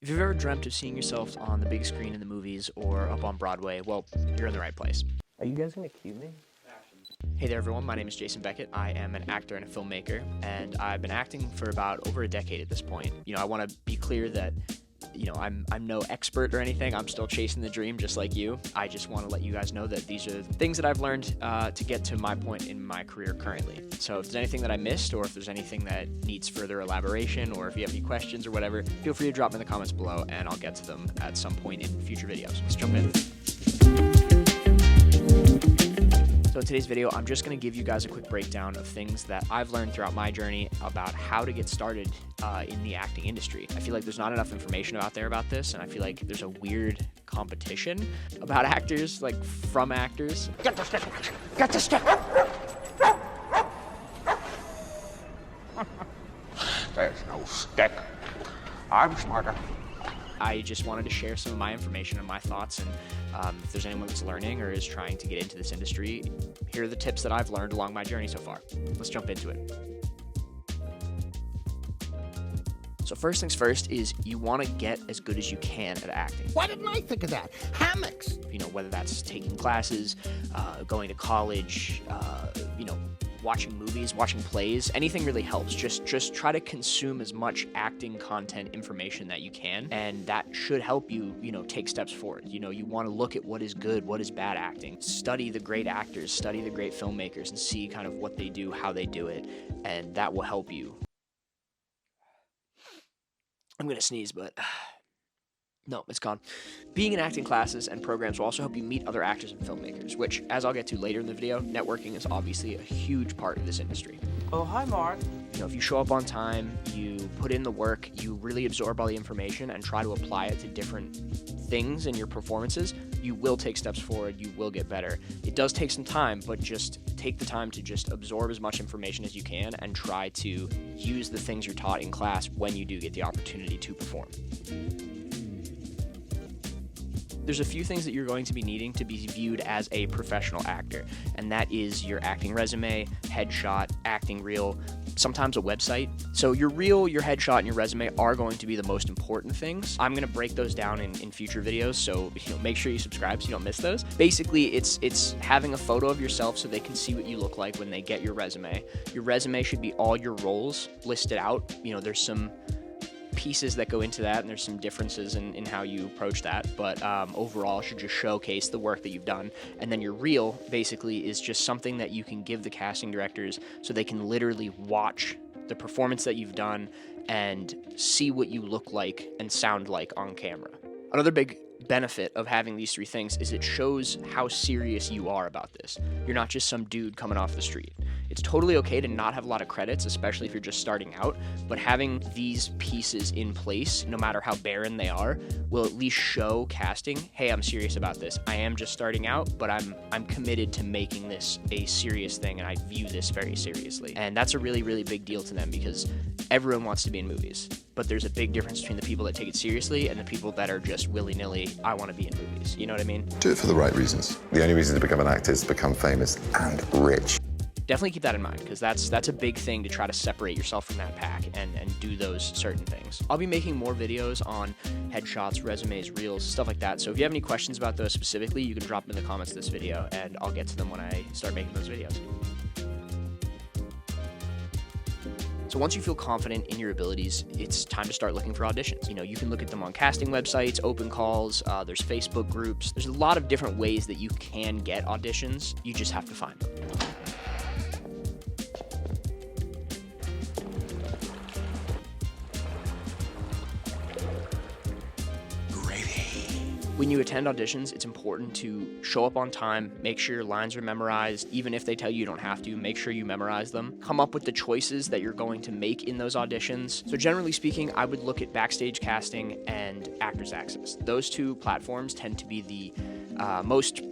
If you've ever dreamt of seeing yourself on the big screen in the movies or up on Broadway, well, you're in the right place. Are you guys gonna cue me? Hey there, everyone. My name is Jason Beckett. I am an actor and a filmmaker, and I've been acting for about over a decade at this point. I want to be clear that, I'm no expert or anything. I'm still chasing the dream just like you. I just want to let you guys know that these are things that I've learned to get to my point in my career currently. So if there's anything that I missed, or if there's anything that needs further elaboration, or if you have any questions or whatever, feel free to drop them in the comments below, and I'll get to them at some point in future videos. Let's jump in. So in today's video, I'm just going to give you guys a quick breakdown of things that I've learned throughout my journey about how to get started in the acting industry. I feel like there's not enough information out there about this, and I feel like there's a weird competition about actors, like from actors. Get the stick! Get the stick! There's no stick. I'm smarter. I just wanted to share some of my information and my thoughts, and if there's anyone that's learning or is trying to get into this industry, here are the tips that I've learned along my journey so far. Let's jump into it. So first things first is you want to get as good as you can at acting. Why didn't I think of that? Hammocks! Whether that's taking classes, going to college, watching movies, watching plays, anything really helps. Just try to consume as much acting content information that you can, and that should help you, take steps forward. You want to look at what is good, what is bad acting. Study the great actors, study the great filmmakers, and see kind of what they do, how they do it, and that will help you. I'm gonna sneeze, but no, it's gone. Being in acting classes and programs will also help you meet other actors and filmmakers, which, as I'll get to later in the video, networking is obviously a huge part of this industry. Oh, hi, Mark. If you show up on time, you put in the work, you really absorb all the information and try to apply it to different things in your performances, you will take steps forward, you will get better. It does take some time, but just take the time to just absorb as much information as you can and try to use the things you're taught in class when you do get the opportunity to perform. There's a few things that you're going to be needing to be viewed as a professional actor, and that is your acting resume, headshot, acting reel, sometimes a website. So your reel, your headshot, and your resume are going to be the most important things. I'm going to break those down in future videos, so make sure you subscribe so you don't miss those. Basically, it's having a photo of yourself so they can see what you look like when they get your resume. Your resume should be all your roles listed out. There's some pieces that go into that, and there's some differences in how you approach that, but overall should just showcase the work that you've done. And then your reel basically is just something that you can give the casting directors so they can literally watch the performance that you've done and see what you look like and sound like on camera. Another big benefit of having these three things is it shows how serious you are about this. You're not just some dude coming off the street. It's totally okay to not have a lot of credits, especially if you're just starting out, but having these pieces in place, no matter how barren they are, will at least show casting, hey, I'm serious about this. I am just starting out, but I'm committed to making this a serious thing, and I view this very seriously. And that's a really, really big deal to them, because everyone wants to be in movies, but there's a big difference between the people that take it seriously and the people that are just willy-nilly, I want to be in movies. You know what I mean? Do it for the right reasons. The only reason to become an actor is to become famous and rich. Definitely keep that in mind, because that's a big thing to try to separate yourself from that pack and do those certain things. I'll be making more videos on headshots, resumes, reels, stuff like that. So if you have any questions about those specifically, you can drop them in the comments of this video, and I'll get to them when I start making those videos. So once you feel confident in your abilities, it's time to start looking for auditions. You can look at them on casting websites, open calls, there's Facebook groups. There's a lot of different ways that you can get auditions. You just have to find them. When you attend auditions, it's important to show up on time, make sure your lines are memorized. Even if they tell you don't have to, make sure you memorize them. Come up with the choices that you're going to make in those auditions. So generally speaking, I would look at Backstage Casting and Actors Access. Those two platforms tend to be the most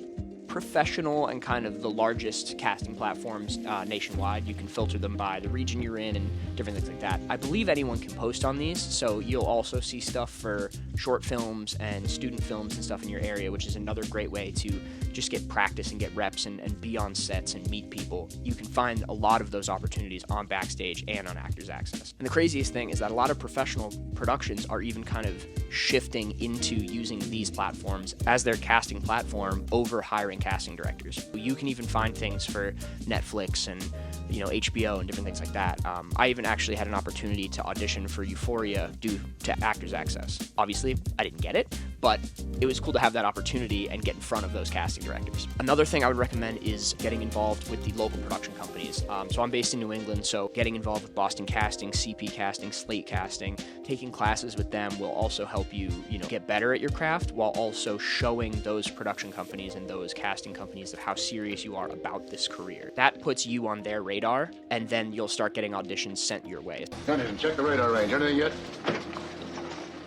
professional and kind of the largest casting platforms nationwide. You can filter them by the region you're in and different things like that. I believe anyone can post on these, so you'll also see stuff for short films and student films and stuff in your area, which is another great way to just get practice and get reps and be on sets and meet people. You can find a lot of those opportunities on Backstage and on Actors Access. And the craziest thing is that a lot of professional productions are even kind of shifting into using these platforms as their casting platform over hiring casting directors. You can even find things for Netflix and HBO and different things like that. I even actually had an opportunity to audition for Euphoria due to Actors Access. Obviously, I didn't get it, but it was cool to have that opportunity and get in front of those casting directors. Another thing I would recommend is getting involved with the local production companies. So I'm based in New England, so getting involved with Boston Casting, CP Casting, Slate Casting, taking classes with them will also help you, get better at your craft while also showing those production companies and those casting companies of how serious you are about this career. That puts you on their radar, and then you'll start getting auditions sent your way. Huntington, check the radar range. Anything yet?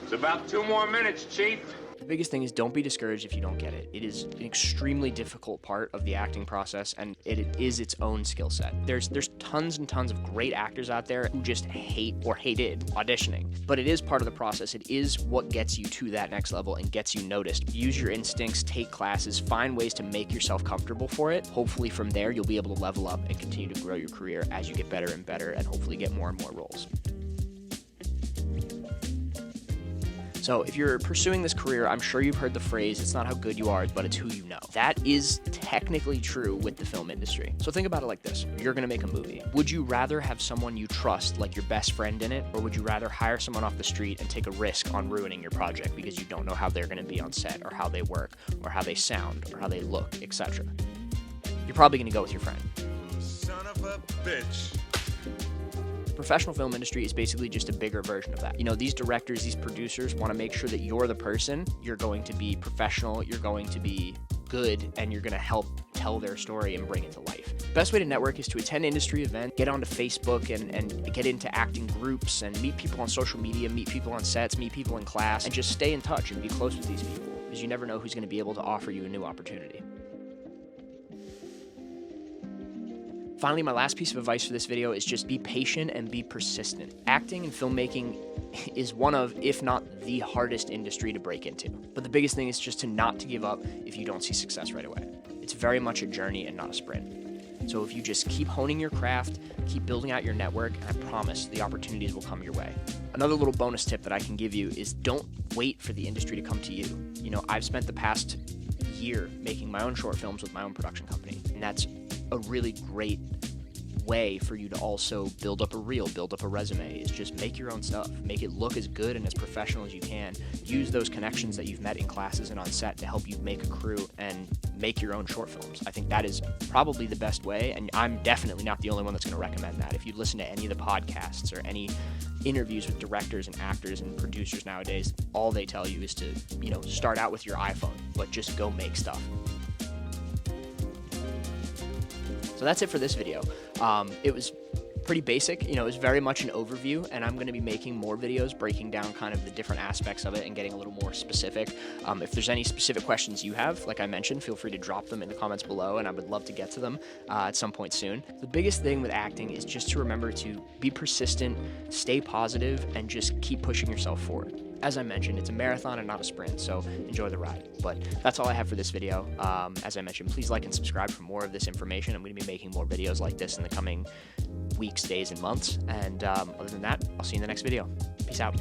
It's about 2 more minutes, Chief. The biggest thing is don't be discouraged if you don't get it. It is an extremely difficult part of the acting process, and it is its own skill set. There's tons and tons of great actors out there who just hate or hated auditioning, but it is part of the process. It is what gets you to that next level and gets you noticed. Use your instincts, take classes, find ways to make yourself comfortable for it. Hopefully from there, you'll be able to level up and continue to grow your career as you get better and better and hopefully get more and more roles. So if you're pursuing this career, I'm sure you've heard the phrase, it's not how good you are, but it's who you know. That is technically true with the film industry. So think about it like this. You're gonna make a movie. Would you rather have someone you trust, like your best friend in it, or would you rather hire someone off the street and take a risk on ruining your project because you don't know how they're gonna be on set, or how they work, or how they sound, or how they look, etc.? You're probably gonna go with your friend. Son of a bitch. Professional film industry is basically just a bigger version of that. These directors, these producers want to make sure that you're the person. You're going to be professional, you're going to be good, and you're going to help tell their story and bring it to life. Best way to network is to attend industry events, get onto Facebook and get into acting groups and meet people on social media, meet people on sets, meet people in class, and just stay in touch and be close with these people, because you never know who's going to be able to offer you a new opportunity. Finally, my last piece of advice for this video is just be patient and be persistent. Acting and filmmaking is one of, if not the hardest industry to break into. But the biggest thing is just to not to give up if you don't see success right away. It's very much a journey and not a sprint. So if you just keep honing your craft, keep building out your network, and I promise the opportunities will come your way. Another little bonus tip that I can give you is don't wait for the industry to come to you. I've spent the past year making my own short films with my own production company, and that's a really great way for you to also build up a reel, build up a resume, is just make your own stuff. Make it look as good and as professional as you can. Use those connections that you've met in classes and on set to help you make a crew and make your own short films. I think that is probably the best way, and I'm definitely not the only one that's going to recommend that. If you listen to any of the podcasts or any interviews with directors and actors and producers nowadays, all they tell you is to, start out with your iPhone, but just go make stuff. So that's it for this video. It was pretty basic, it was very much an overview, and I'm going to be making more videos breaking down kind of the different aspects of it and getting a little more specific. If there's any specific questions you have, like I mentioned, feel free to drop them in the comments below, and I would love to get to them at some point soon. The biggest thing with acting is just to remember to be persistent, stay positive, and just keep pushing yourself forward. As I mentioned, it's a marathon and not a sprint, so enjoy the ride. But that's all I have for this video. As I mentioned, please like and subscribe for more of this information. I'm going to be making more videos like this in the coming weeks, days, and months. And other than that, I'll see you in the next video. Peace out.